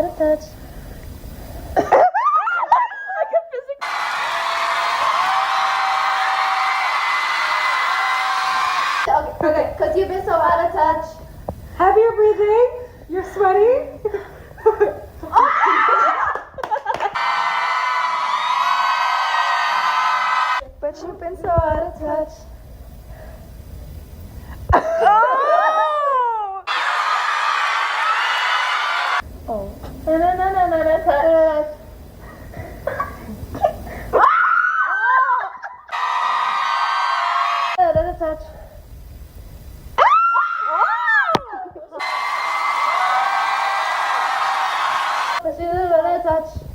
Touch. Okay, because you've been so out of touch. Heavier breathing. You're sweating. But you've been so out of touch. Oh. No, no, no, no, no, no, touch. Another touch. But you didn't touch.